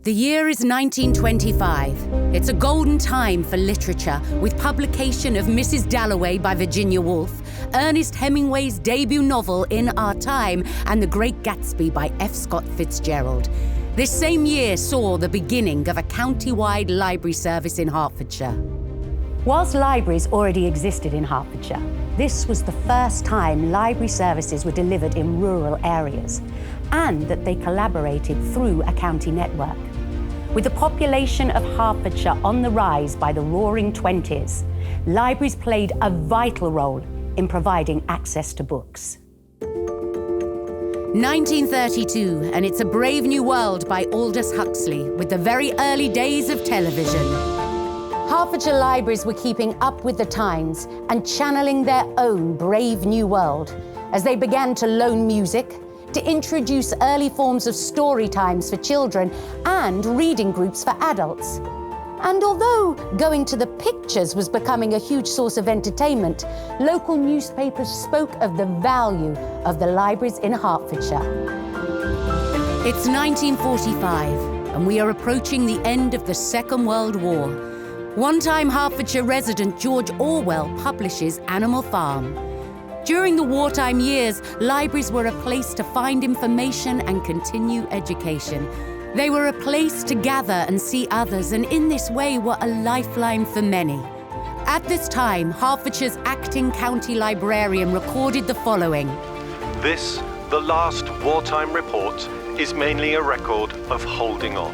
The year is 1925. It's a golden time for literature, with publication of Mrs. Dalloway by Virginia Woolf, Ernest Hemingway's debut novel In Our Time, and The Great Gatsby by F. Scott Fitzgerald. This same year saw the beginning of a county-wide library service in Hertfordshire. Whilst libraries already existed in Hertfordshire, this was the first time library services were delivered in rural areas, and that they collaborated through a county network. With the population of Hertfordshire on the rise by the Roaring '20s, libraries played a vital role in providing access to books. 1932, and it's a brave new world by Aldous Huxley, with the very early days of television. Hertfordshire libraries were keeping up with the times and channeling their own brave new world as they began to loan music, to introduce early forms of story times for children and reading groups for adults. And although going to the pictures was becoming a huge source of entertainment, local newspapers spoke of the value of the libraries in Hertfordshire. It's 1945, and we are approaching the end of the Second World War. One-time Hertfordshire resident George Orwell publishes Animal Farm. During the wartime years, libraries were a place to find information and continue education. They were a place to gather and see others, and in this way were a lifeline for many. At this time, Hertfordshire's acting county librarian recorded the following. This, the last wartime report, is mainly a record of holding on.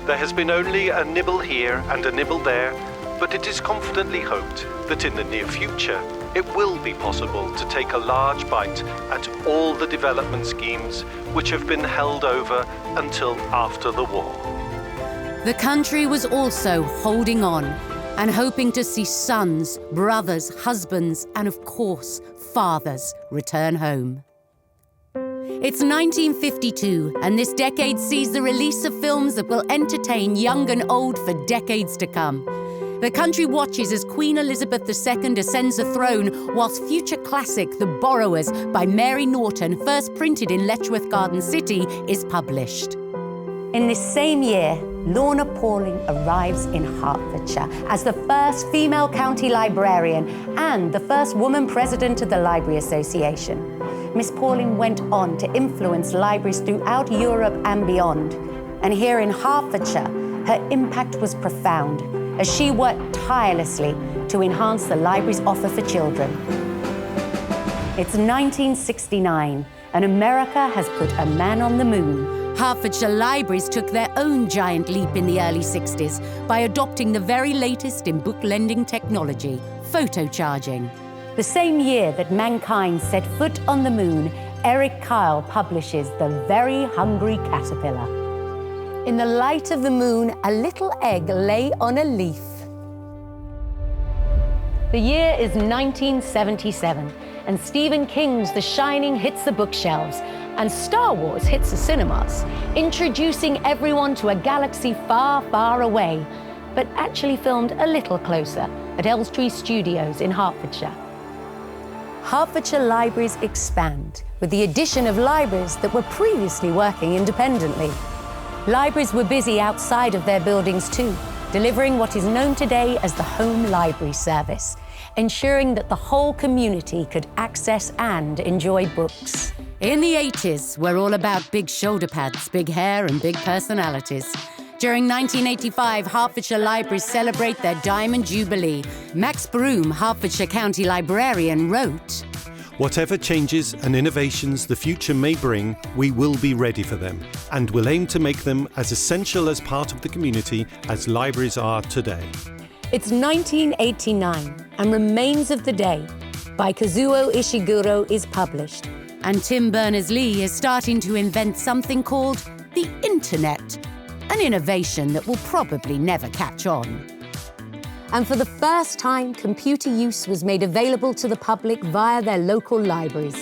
There has been only a nibble here and a nibble there, but it is confidently hoped that in the near future, it will be possible to take a large bite at all the development schemes which have been held over until after the war. The country was also holding on and hoping to see sons, brothers, husbands, and of course, fathers return home. It's 1952, and this decade sees the release of films that will entertain young and old for decades to come. The country watches as Queen Elizabeth II ascends the throne, whilst future classic The Borrowers by Mary Norton, first printed in Letchworth Garden City, is published. In this same year, Lorna Pauling arrives in Hertfordshire as the first female county librarian and the first woman president of the Library Association. Miss Pauling went on to influence libraries throughout Europe and beyond. And here in Hertfordshire, her impact was profound, as she worked tirelessly to enhance the library's offer for children. It's 1969, and America has put a man on the moon. Hertfordshire libraries took their own giant leap in the early 60s by adopting the very latest in book lending technology, photocharging. The same year that mankind set foot on the moon, Eric Kyle publishes The Very Hungry Caterpillar. In the light of the moon, a little egg lay on a leaf. The year is 1977, and Stephen King's The Shining hits the bookshelves, and Star Wars hits the cinemas, introducing everyone to a galaxy far, far away, but actually filmed a little closer at Woodbury Studios in Hertfordshire. Hertfordshire libraries expand with the addition of libraries that were previously working independently. Libraries were busy outside of their buildings too, delivering what is known today as the Home Library Service, ensuring that the whole community could access and enjoy books. In the 80s, we're all about big shoulder pads, big hair, and big personalities. During 1985, Hertfordshire libraries celebrate their Diamond Jubilee. Max Broom, Hertfordshire County Librarian, wrote, Whatever changes and innovations the future may bring, we will be ready for them, and will aim to make them as essential as part of the community as libraries are today. It's 1989, and Remains of the Day by Kazuo Ishiguro is published. And Tim Berners-Lee is starting to invent something called the Internet, an innovation that will probably never catch on. And for the first time, computer use was made available to the public via their local libraries.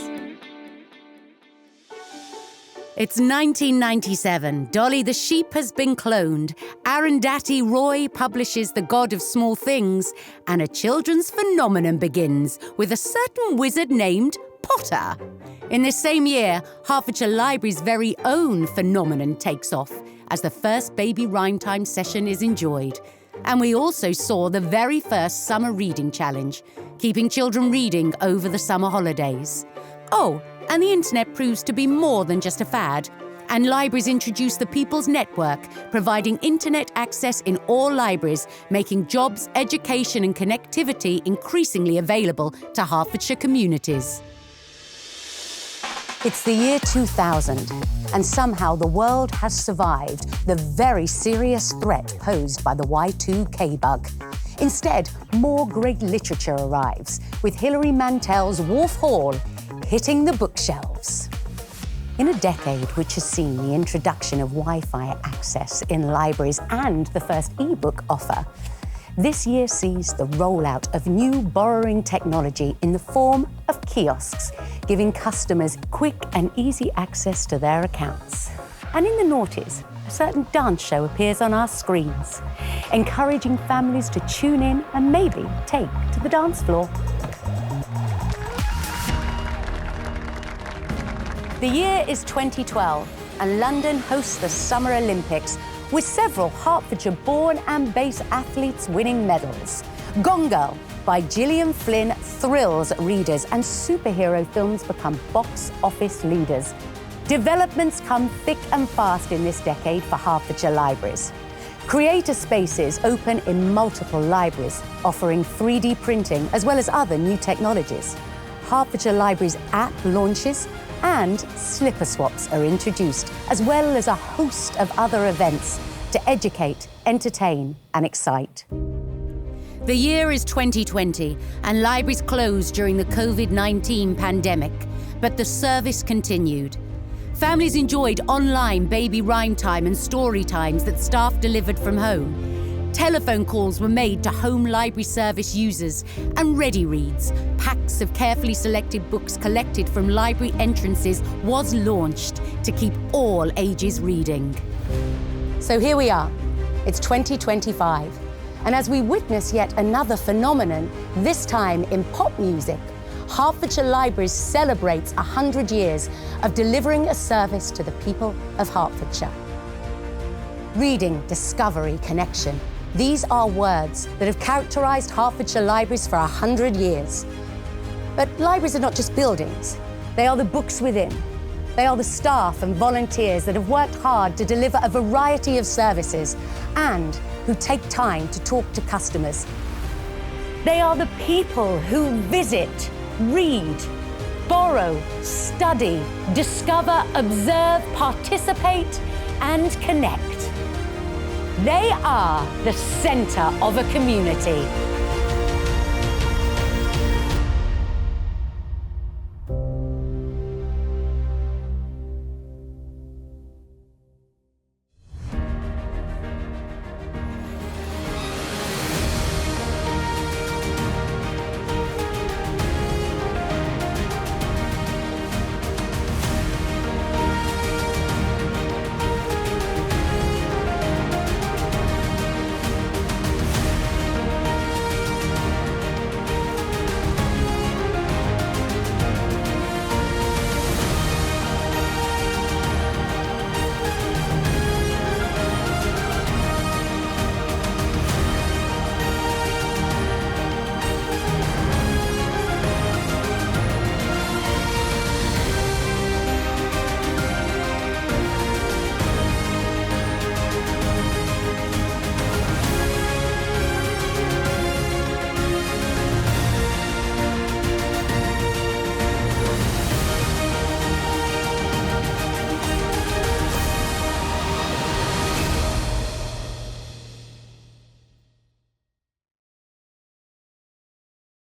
It's 1997. Dolly the sheep has been cloned. Arundhati Roy publishes The God of Small Things, and a children's phenomenon begins with a certain wizard named Potter. In this same year, Hertfordshire Library's very own phenomenon takes off, as the first baby rhyme time session is enjoyed. And we also saw the very first summer reading challenge, keeping children reading over the summer holidays. Oh, and the internet proves to be more than just a fad. And libraries introduced the People's Network, providing internet access in all libraries, making jobs, education and connectivity increasingly available to Hertfordshire communities. It's the year 2000, and somehow the world has survived the very serious threat posed by the Y2K bug. Instead, more great literature arrives, with Hilary Mantel's Wolf Hall hitting the bookshelves. In a decade which has seen the introduction of Wi-Fi access in libraries and the first e-book offer, this year sees the rollout of new borrowing technology in the form of kiosks, giving customers quick and easy access to their accounts. And in the noughties, a certain dance show appears on our screens, encouraging families to tune in and maybe take to the dance floor. The year is 2012, and London hosts the Summer Olympics, with several Hertfordshire-born and based athletes winning medals. Gone Girl by Gillian Flynn thrills readers, and superhero films become box office leaders. Developments come thick and fast in this decade for Hertfordshire libraries. Creator spaces open in multiple libraries, offering 3D printing as well as other new technologies. Hertfordshire Libraries app launches, and slipper swaps are introduced, as well as a host of other events to educate, entertain, and excite. The year is 2020, and libraries closed during the COVID-19 pandemic, but the service continued. Families enjoyed online baby rhyme time and story times that staff delivered from home. Telephone calls were made to home library service users, and Ready Reads, packs of carefully selected books collected from library entrances, was launched to keep all ages reading. So here we are, it's 2025, and as we witness yet another phenomenon, this time in pop music, Hertfordshire Libraries celebrates 100 years of delivering a service to the people of Hertfordshire. Reading, discovery, connection. These are words that have characterised Hertfordshire Libraries for 100 years. But libraries are not just buildings. They are the books within. They are the staff and volunteers that have worked hard to deliver a variety of services and who take time to talk to customers. They are the people who visit, read, borrow, study, discover, observe, participate, and connect. They are the centre of a community.